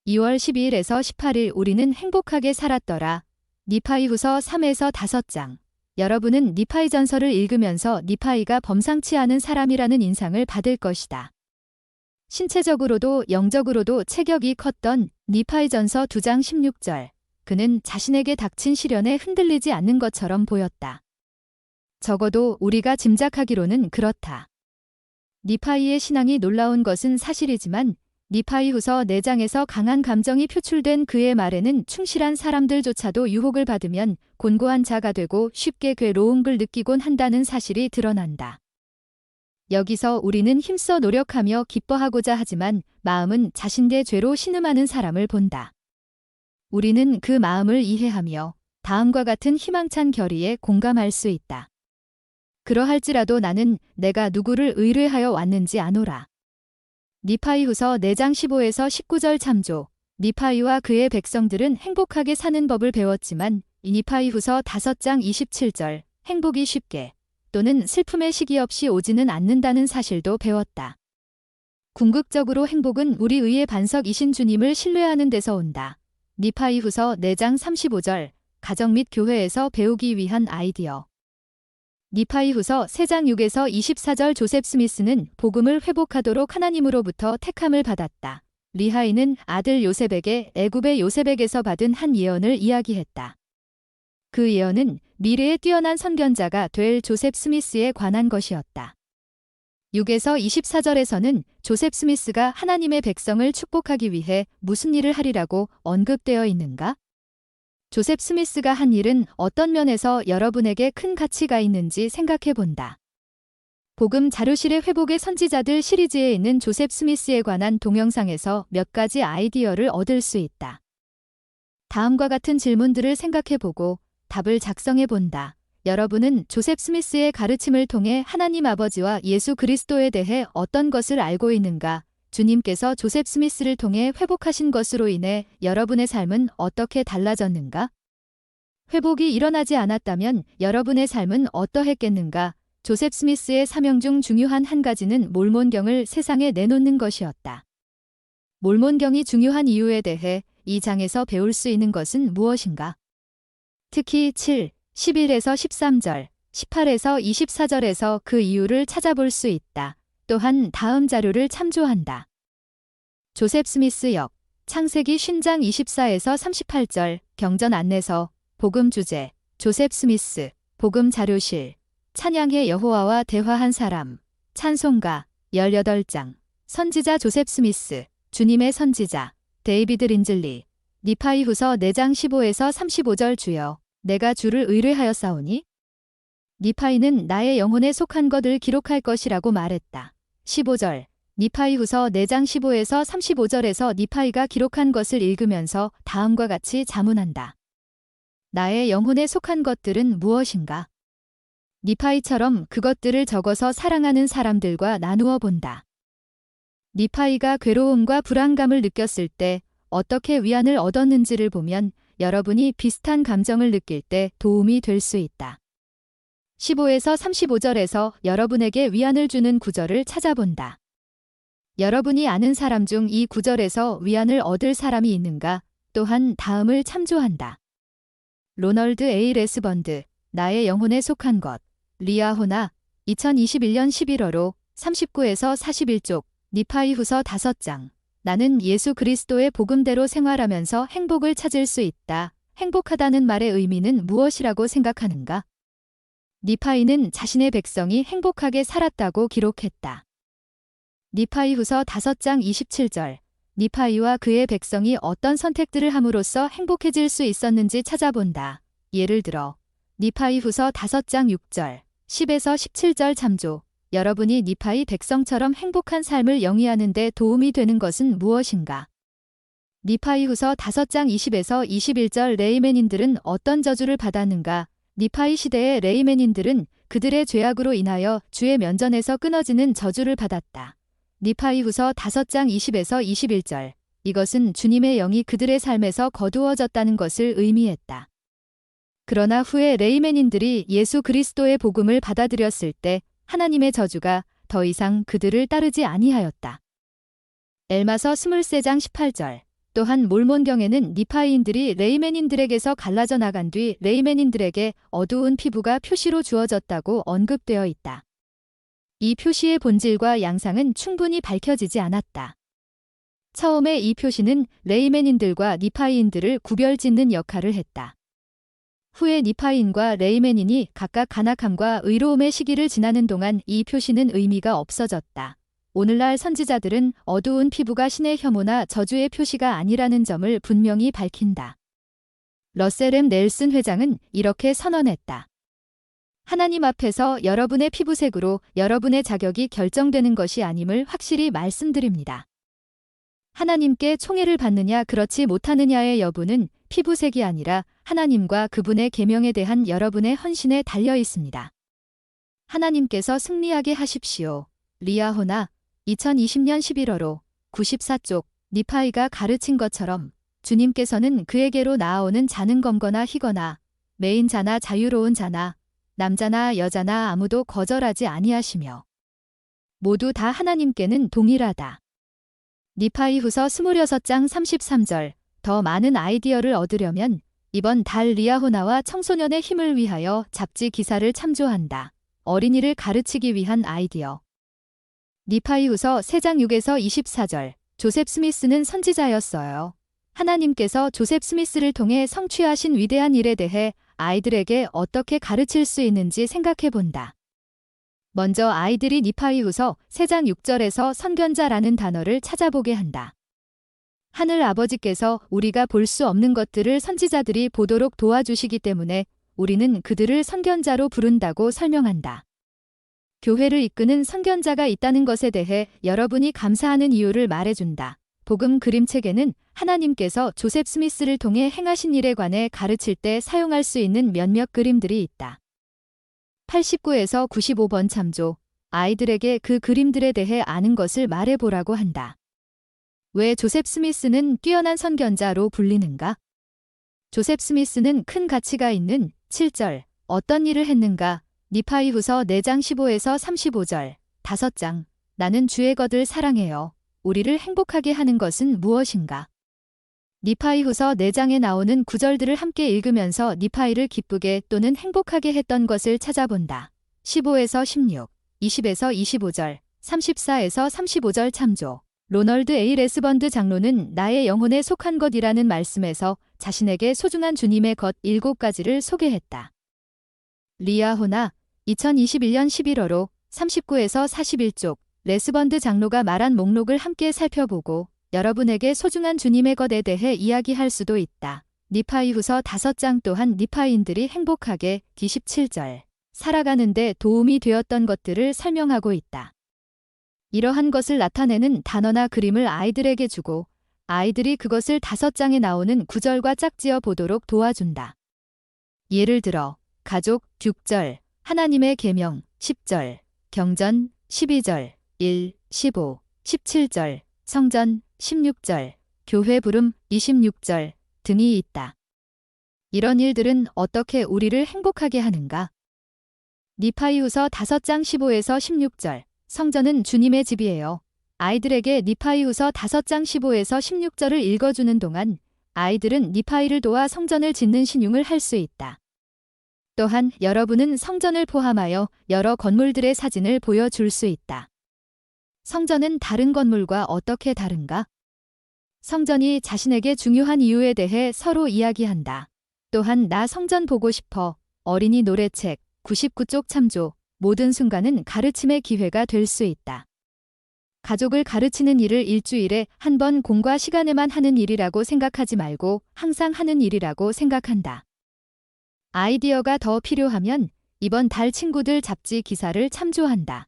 2월 12일에서 18일 우리는 행복하게 살았더라. 니파이후서 3에서 5장. 여러분은 니파이 전설을 읽으면서 니파이가 범상치 않은 사람이라는 인상을 받을 것이다. 신체적으로도 영적으로도 체격이 컸던 니파이 전서 2장 16절. 그는 자신에게 닥친 시련에 흔들리지 않는 것처럼 보였다. 적어도 우리가 짐작하기로는 그렇다. 니파이의 신앙이 놀라운 것은 사실이지만 니파이후서 4장에서 강한 감정이 표출된 그의 말에는 충실한 사람들조차도 유혹을 받으면 곤고한 자가 되고 쉽게 괴로움을 느끼곤 한다는 사실이 드러난다. 여기서 우리는 힘써 노력하며 기뻐하고자 하지만 마음은 자신의 죄로 신음하는 사람을 본다. 우리는 그 마음을 이해하며 다음과 같은 희망찬 결의에 공감할 수 있다. 그러할지라도 나는 내가 누구를 의뢰하여 왔는지 아노라. 니파이후서 4장 15에서 19절 참조. 니파이와 그의 백성들은 행복하게 사는 법을 배웠지만 니파이후서 5장 27절 행복이 쉽게 또는 슬픔의 시기 없이 오지는 않는다는 사실도 배웠다. 궁극적으로 행복은 우리 의의 반석이신 주님을 신뢰하는 데서 온다. 니파이후서 4장 35절 가정 및 교회에서 배우기 위한 아이디어. 니파이후서 3장 6에서 24절 조셉 스미스는 복음을 회복하도록 하나님으로부터 택함을 받았다. 리하이는 아들 요셉에게 애굽의 요셉에게서 받은 한 예언을 이야기했다. 그 예언은 미래에 뛰어난 선견자가 될 조셉 스미스에 관한 것이었다. 6에서 24절에서는 조셉 스미스가 하나님의 백성을 축복하기 위해 무슨 일을 하리라고 언급되어 있는가? 조셉 스미스가 한 일은 어떤 면에서 여러분에게 큰 가치가 있는지 생각해 본다. 복음 자료실의 회복의 선지자들 시리즈에 있는 조셉 스미스에 관한 동영상에서 몇 가지 아이디어를 얻을 수 있다. 다음과 같은 질문들을 생각해 보고 답을 작성해 본다. 여러분은 조셉 스미스의 가르침을 통해 하나님 아버지와 예수 그리스도에 대해 어떤 것을 알고 있는가? 주님께서 조셉 스미스를 통해 회복하신 것으로 인해 여러분의 삶은 어떻게 달라졌는가? 회복이 일어나지 않았다면 여러분의 삶은 어떠했겠는가? 조셉 스미스의 사명 중 중요한 한 가지는 몰몬경을 세상에 내놓는 것이었다. 몰몬경이 중요한 이유에 대해 이 장에서 배울 수 있는 것은 무엇인가? 특히 7, 11에서 13절, 18에서 24절에서 그 이유를 찾아볼 수 있다. 또한 다음 자료를 참조한다. 조셉 스미스 역, 창세기 50장 24에서 38절, 경전 안내서, 복음 주제, 조셉 스미스, 복음 자료실, 찬양의 여호와와 대화한 사람, 찬송가, 18장, 선지자 조셉 스미스, 주님의 선지자, 데이비드 린즐리, 니파이후서 4장 15에서 35절 주여, 내가 주를 의뢰하였사오니? 니파이는 나의 영혼에 속한 것을 기록할 것이라고 말했다. 15절, 니파이후서 4장 15에서 35절에서 니파이가 기록한 것을 읽으면서 다음과 같이 자문한다. 나의 영혼에 속한 것들은 무엇인가? 니파이처럼 그것들을 적어서 사랑하는 사람들과 나누어 본다. 니파이가 괴로움과 불안감을 느꼈을 때 어떻게 위안을 얻었는지를 보면 여러분이 비슷한 감정을 느낄 때 도움이 될 수 있다. 15에서 35절에서 여러분에게 위안을 주는 구절을 찾아본다. 여러분이 아는 사람 중 이 구절에서 위안을 얻을 사람이 있는가? 또한 다음을 참조한다. 로널드 A. 레스번드, 나의 영혼에 속한 것, 리아호나, 2021년 11월호, 39에서 41쪽, 니파이후서 5장. 나는 예수 그리스도의 복음대로 생활하면서 행복을 찾을 수 있다. 행복하다는 말의 의미는 무엇이라고 생각하는가? 니파이는 자신의 백성이 행복하게 살았다고 기록했다. 니파이후서 5장 27절. 니파이와 그의 백성이 어떤 선택들을 함으로써 행복해질 수 있었는지 찾아본다. 예를 들어 니파이후서 5장 6절, 10에서 17절 참조. 여러분이 니파이 백성처럼 행복한 삶을 영위하는 데 도움이 되는 것은 무엇인가? 니파이후서 5장 20에서 21절 레이맨인들은 어떤 저주를 받았는가? 니파이 시대의 레이맨인들은 그들의 죄악으로 인하여 주의 면전에서 끊어지는 저주를 받았다. 니파이후서 5장 20에서 21절. 이것은 주님의 영이 그들의 삶에서 거두어졌다는 것을 의미했다. 그러나 후에 레이맨인들이 예수 그리스도의 복음을 받아들였을 때 하나님의 저주가 더 이상 그들을 따르지 아니하였다. 엘마서 23장 18절. 또한 몰몬경에는 니파이인들이 레이맨인들에게서 갈라져 나간 뒤 레이맨인들에게 어두운 피부가 표시로 주어졌다고 언급되어 있다. 이 표시의 본질과 양상은 충분히 밝혀지지 않았다. 처음에 이 표시는 레이맨인들과 니파이인들을 구별짓는 역할을 했다. 후에 니파이인과 레이맨인이 각각 간악함과 의로움의 시기를 지나는 동안 이 표시는 의미가 없어졌다. 오늘날 선지자들은 어두운 피부가 신의 혐오나 저주의 표시가 아니라는 점을 분명히 밝힌다. 러셀 M. 넬슨 회장은 이렇게 선언했다. 하나님 앞에서 여러분의 피부색으로 여러분의 자격이 결정되는 것이 아님을 확실히 말씀드립니다. 하나님께 총애를 받느냐 그렇지 못하느냐의 여부는 피부색이 아니라 하나님과 그분의 계명에 대한 여러분의 헌신에 달려 있습니다. 하나님께서 승리하게 하십시오. 리아호나 2020년 11월호 94쪽 니파이가 가르친 것처럼 주님께서는 그에게로 나아오는 자는 검거나 희거나 매인 자나 자유로운 자나 남자나 여자나 아무도 거절하지 아니하시며 모두 다 하나님께는 동일하다. 니파이후서 26장 33절 더 많은 아이디어를 얻으려면 이번 달 리아호나와 청소년의 힘을 위하여 잡지 기사를 참조한다. 어린이를 가르치기 위한 아이디어. 니파이후서 3장 6에서 24절 조셉 스미스는 선지자였어요. 하나님께서 조셉 스미스를 통해 성취하신 위대한 일에 대해 아이들에게 어떻게 가르칠 수 있는지 생각해 본다. 먼저 아이들이 니파이후서 3장 6절에서 선견자라는 단어를 찾아보게 한다. 하늘 아버지께서 우리가 볼 수 없는 것들을 선지자들이 보도록 도와주시기 때문에 우리는 그들을 선견자로 부른다고 설명한다. 교회를 이끄는 선견자가 있다는 것에 대해 여러분이 감사하는 이유를 말해준다. 복음 그림책에는 하나님께서 조셉 스미스를 통해 행하신 일에 관해 가르칠 때 사용할 수 있는 몇몇 그림들이 있다. 89에서 95번 참조. 아이들에게 그 그림들에 대해 아는 것을 말해보라고 한다. 왜 조셉 스미스는 뛰어난 선견자로 불리는가? 조셉 스미스는 큰 가치가 있는 7절 어떤 일을 했는가? 니파이후서 4장 15에서 35절 5장 나는 주의 것을 사랑해요. 우리를 행복하게 하는 것은 무엇인가? 니파이후서 4장에 나오는 구절들을 함께 읽으면서 니파이를 기쁘게 또는 행복하게 했던 것을 찾아본다. 15에서 16, 20에서 25절, 34에서 35절 참조. 로널드 A. 레스번드 장로는 나의 영혼에 속한 것이라는 말씀에서 자신에게 소중한 주님의 것 7가지를 소개했다. 리아호나 2021년 11월호 39에서 41쪽 레스번드 장로가 말한 목록을 함께 살펴보고 여러분에게 소중한 주님의 것에 대해 이야기할 수도 있다. 니파이후서 5장 또한 니파이인들이 행복하게 D17절 살아가는데 도움이 되었던 것들을 설명하고 있다. 이러한 것을 나타내는 단어나 그림을 아이들에게 주고 아이들이 그것을 5장에 나오는 구절과 짝지어 보도록 도와준다. 예를 들어 가족 6절, 하나님의 계명 10절, 경전 12절, 1, 15, 17절, 성전 16절, 교회 부름 26절 등이 있다. 이런 일들은 어떻게 우리를 행복하게 하는가? 니파이후서 5장 15에서 16절 성전은 주님의 집이에요. 아이들에게 니파이후서 5장 15에서 16절을 읽어주는 동안 아이들은 니파이를 도와 성전을 짓는 신용을 할 수 있다. 또한 여러분은 성전을 포함하여 여러 건물들의 사진을 보여줄 수 있다. 성전은 다른 건물과 어떻게 다른가? 성전이 자신에게 중요한 이유에 대해 서로 이야기한다. 또한 나 성전 보고 싶어. 어린이 노래책 99쪽 참조. 모든 순간은 가르침의 기회가 될 수 있다. 가족을 가르치는 일을 일주일에 한 번 공과 시간에만 하는 일이라고 생각하지 말고 항상 하는 일이라고 생각한다. 아이디어가 더 필요하면 이번 달 친구들 잡지 기사를 참조한다.